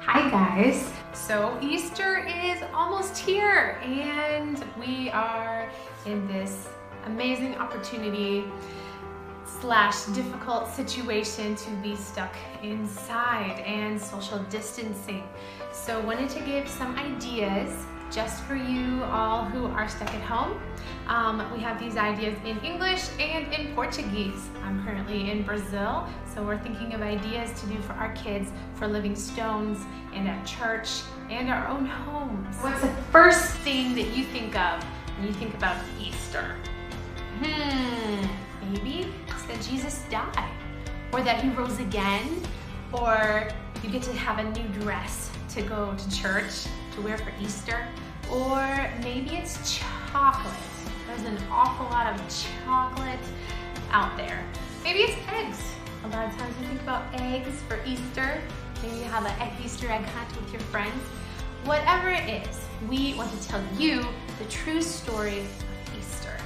Hi guys. So Easter is almost here and we are in this amazing opportunity / difficult situation to be stuck inside and social distancing. So wanted to give some ideas just for you all who are stuck at home. We have these ideas in English and in Portuguese. I'm currently in Brazil, so we're thinking of ideas to do for our kids, for living stones, and at church, and our own homes. What's the first thing that you think of when you think about Easter? Maybe it's that Jesus died, or that he rose again, or you get to have a new dress to go to church to wear for Easter, or maybe it's chocolate. There's an awful lot of chocolate out there. Maybe it's eggs. A lot of times we think about eggs for Easter. Maybe you have an Easter egg hunt with your friends. Whatever it is, we want to tell you the true story of Easter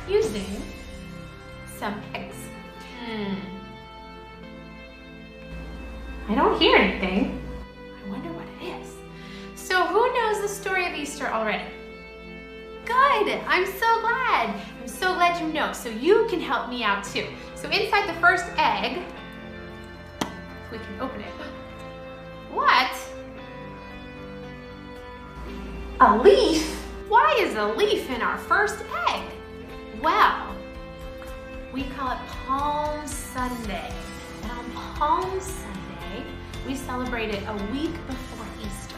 using some eggs. I don't hear anything. I wonder what it is. So who knows the story of Easter already? Good, I'm so glad. I'm so glad you know, so you can help me out too. So inside the first egg, if we can open it. What? A leaf? Why is a leaf in our first egg? Well, we call it Palm Sunday. And on Palm Sunday, we celebrate it a week before Easter.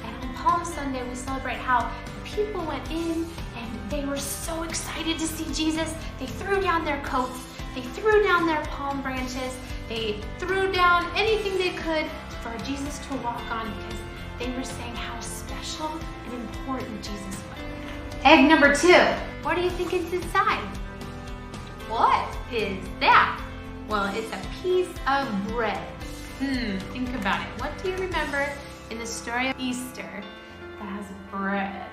And on Palm Sunday, we celebrate how people went in and they were so excited to see Jesus. They threw down their coats, they threw down their palm branches, they threw down anything they could for Jesus to walk on because they were saying how special and important Jesus was. Egg number 2. What do you think is inside? What is that? Well, it's a piece of bread. Think about it. What do you remember in the story of Easter that has bread?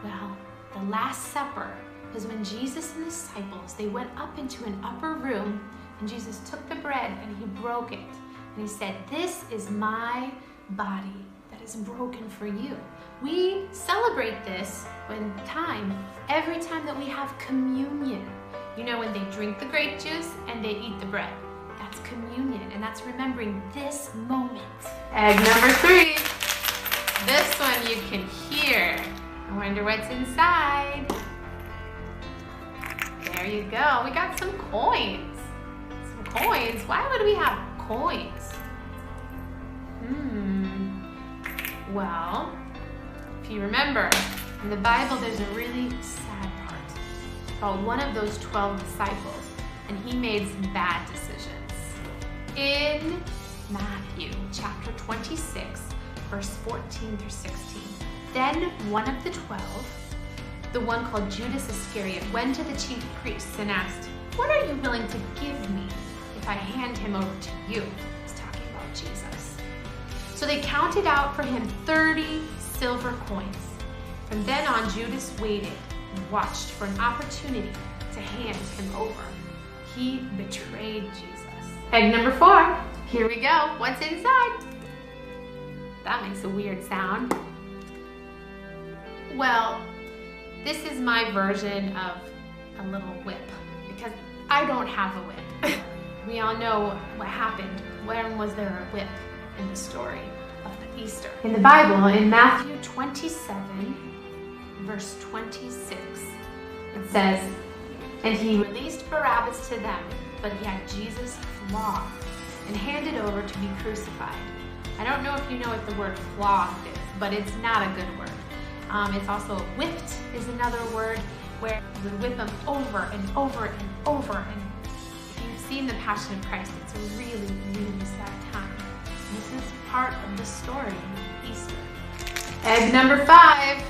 Well, the Last Supper was when Jesus and the disciples, they went up into an upper room and Jesus took the bread and he broke it. And he said, "This is my body that is broken for you." We celebrate this every time that we have communion. You know, when they drink the grape juice and they eat the bread. That's communion, and that's remembering this moment. Egg number 3. This one you can hear. I wonder what's inside. There you go. We got some coins. Some coins. Why would we have coins? Well, if you remember, in the Bible there's a really sad part about one of those 12 disciples, and he made some bad decisions. In Matthew chapter 26, verse 14 through 16, then one of the 12, the one called Judas Iscariot, went to the chief priests and asked, "What are you willing to give me if I hand him over to you?" He's talking about Jesus. So they counted out for him 30 silver coins. From then on, Judas waited and watched for an opportunity to hand him over. He betrayed Jesus. Egg number 4. Here we go. What's inside? That makes a weird sound. Well, this is my version of a little whip because I don't have a whip. We all know what happened. When was there a whip in the story of the Easter? In the Bible, in Matthew 27, verse 26, it says, "And he released Barabbas to them, but he had Jesus flogged and handed over to be crucified." I don't know if you know what the word flogged is, but it's not a good word. It's also whipped is another word where you would whip them over and over and over. And if you've seen the Passion of Christ, it's a really, really sad time. This is part of the story of Easter. Egg number 5.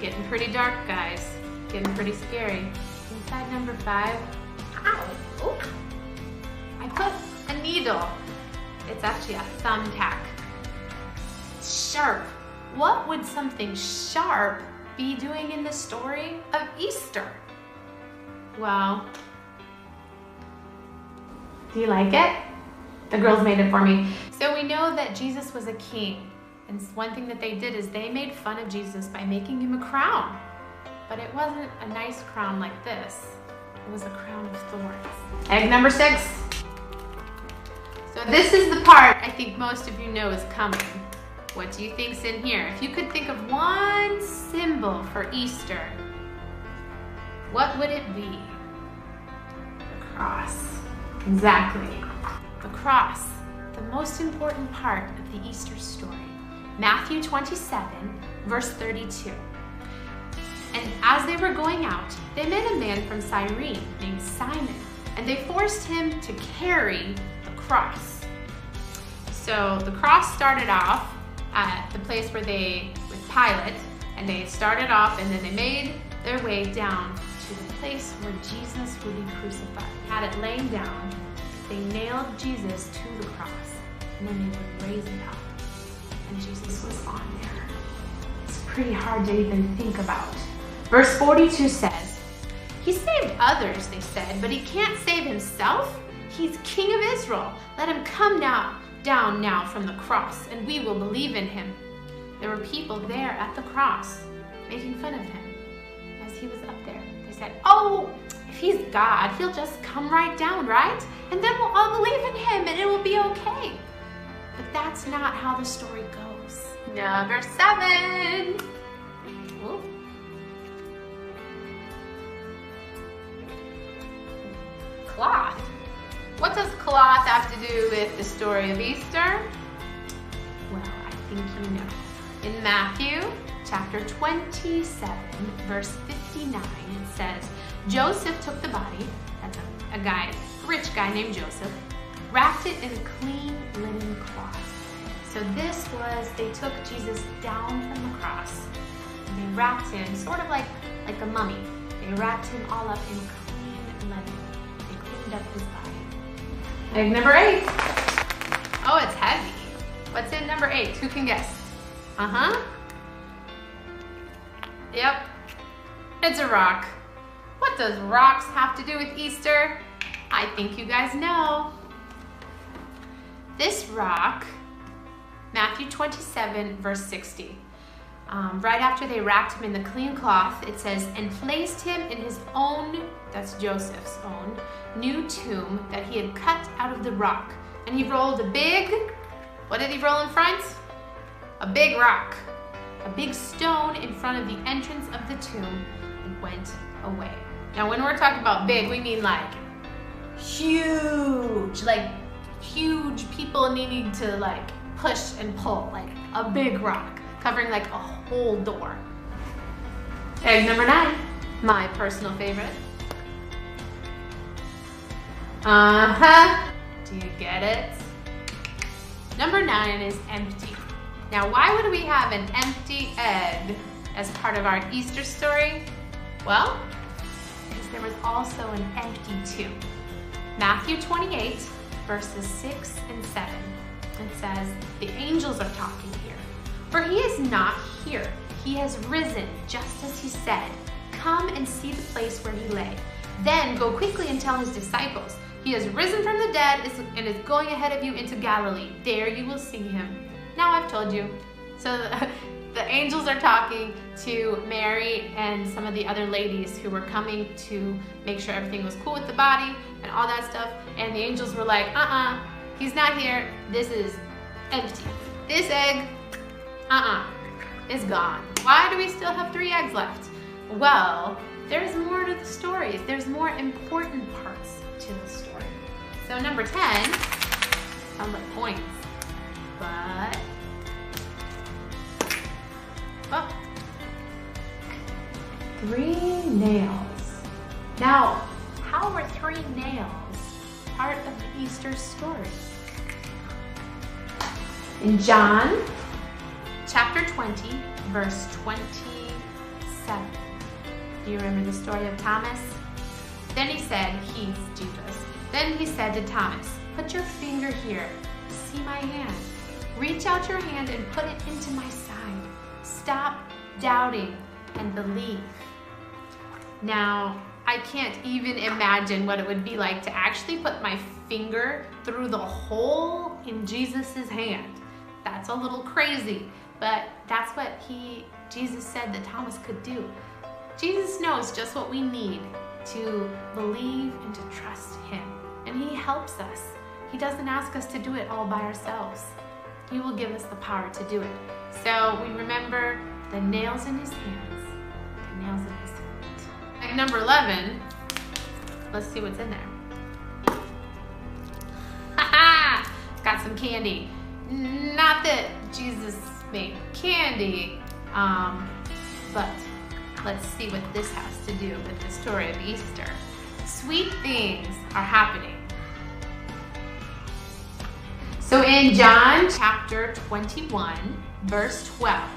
Getting pretty dark, guys. Getting pretty scary. Inside number 5, ow, oh, I put a needle. It's actually a thumbtack. It's sharp. What would something sharp be doing in the story of Easter? Well, do you like it? The girls made it for me. So we know that Jesus was a king. And one thing that they did is they made fun of Jesus by making him a crown. But it wasn't a nice crown like this. It was a crown of thorns. Egg number 6. So this is the part I think most of you know is coming. What do you think's in here? If you could think of one symbol for Easter, what would it be? The cross. Exactly. The cross, the most important part of the Easter story. Matthew 27, verse 32. And as they were going out, they met a man from Cyrene named Simon, and they forced him to carry the cross. So the cross started off at the place with Pilate, and they started off and then they made their way down to the place where Jesus would be crucified. Had it laying down, they nailed Jesus to the cross, and then they would raise it up, and Jesus was on there. It's pretty hard to even think about. Verse 42 says, "He saved others," they said, "but he can't save himself. He's King of Israel. Let him come down now from the cross, and we will believe in him." There were people there at the cross making fun of him as he was up there. They said, "Oh, if he's God, he'll just come right down, right? And then we'll all believe in him and it will be okay." But that's not how the story goes. Number 7. Ooh. Cloth. What does cloth have to do with the story of Easter? Well, I think you know. In Matthew chapter 27, verse 59, it says, "Joseph took the body," that's a rich guy named Joseph, "wrapped it in a clean linen cloth." So this was, they took Jesus down from the cross, and they wrapped him, sort of like a mummy. They wrapped him all up in clean linen. They cleaned up his body. Egg number 8. Oh, it's heavy. What's in number 8? Who can guess? Yep, it's a rock. What does rocks have to do with Easter? I think you guys know. This rock, Matthew 27, verse 60. Right after they wrapped him in the clean cloth, it says, "And placed him in his own," that's Joseph's own, "new tomb that he had cut out of the rock. And he rolled a big," what did he roll in front? A big rock. A big stone in front of the entrance of the tomb, and went away." Now when we're talking about big, we mean like huge people needing to like push and pull, like a big rock, covering like a whole door. Egg number 9, my personal favorite. Do you get it? Number 9 is empty. Now, why would we have an empty egg as part of our Easter story? Well, because there was also an empty tomb. Matthew 28, verses 6 and 7. It says, "The angels are talking here. For he is not here. He has risen, just as he said. Come and see the place where he lay. Then go quickly and tell his disciples, he has risen from the dead and is going ahead of you into Galilee. There you will see him. Now I've told you." So the angels are talking to Mary and some of the other ladies who were coming to make sure everything was cool with the body and all that stuff. And the angels were like, he's not here. This is empty. This egg, is gone. Why do we still have 3 eggs left? Well, there's more to the stories. There's more important parts to the story. So number 10, sounds like points, but, 3 nails. Now, how were 3 nails part of the Easter story? In John chapter 20, verse 27. Do you remember the story of Thomas? Then he said, he's Jesus. Then he said to Thomas, "Put your finger here. See my hand. Reach out your hand and put it into my side. Stop doubting and believe." Now, I can't even imagine what it would be like to actually put my finger through the hole in Jesus's hand. That's a little crazy, but that's what Jesus said that Thomas could do. Jesus knows just what we need to believe and to trust him, and he helps us. He doesn't ask us to do it all by ourselves. He will give us the power to do it. So we remember the nails in his hands, the nails in his feet. At number 11, let's see what's in there. Ha-ha! Got some candy. Not that Jesus made candy, but let's see what this has to do with the story of Easter. Sweet things are happening. So in John chapter 21, verse 12,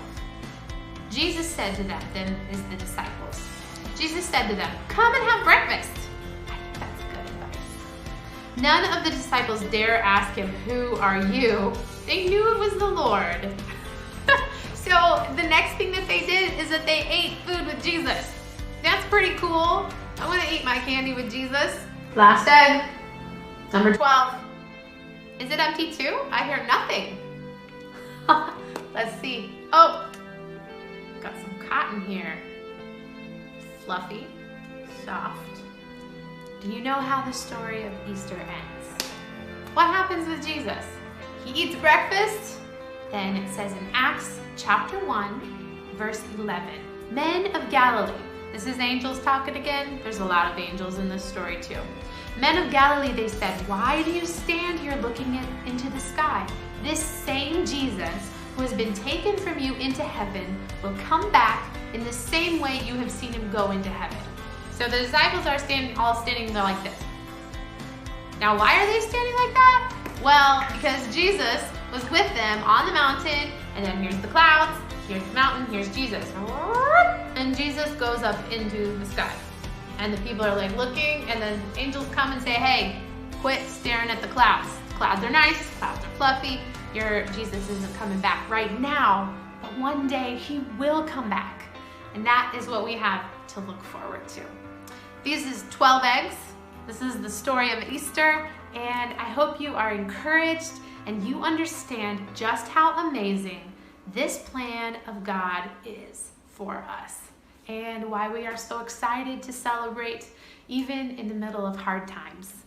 Jesus said to them, the disciples, Jesus said to them, "Come and have breakfast." I think that's good advice. None of the disciples dare ask him, "Who are you?" They knew it was the Lord. So the next thing that they did is that they ate food with Jesus. That's pretty cool. I want to eat my candy with Jesus. Last egg, number 12. Is it empty too? I hear nothing. Let's see. Oh, got some cotton here. Fluffy, soft. Do you know how the story of Easter ends? What happens with Jesus? He eats breakfast. Then it says in Acts chapter 1, verse 11, men of Galilee. This is angels talking again. There's a lot of angels in this story too. Men of Galilee, they said, why do you stand here looking into the sky? This same Jesus who has been taken from you into heaven will come back in the same way you have seen him go into heaven. So the disciples are all standing there like this. Now, why are they standing like that? Well, because Jesus was with them on the mountain, and then here's the clouds, here's the mountain, here's Jesus. And Jesus goes up into the sky. And the people are like looking, and then angels come and say, hey, quit staring at the clouds. Clouds are nice, clouds are fluffy. Your Jesus isn't coming back right now, but one day he will come back. And that is what we have to look forward to. These is 12 eggs. This is the story of Easter, and I hope you are encouraged and you understand just how amazing this plan of God is for us and why we are so excited to celebrate even in the middle of hard times.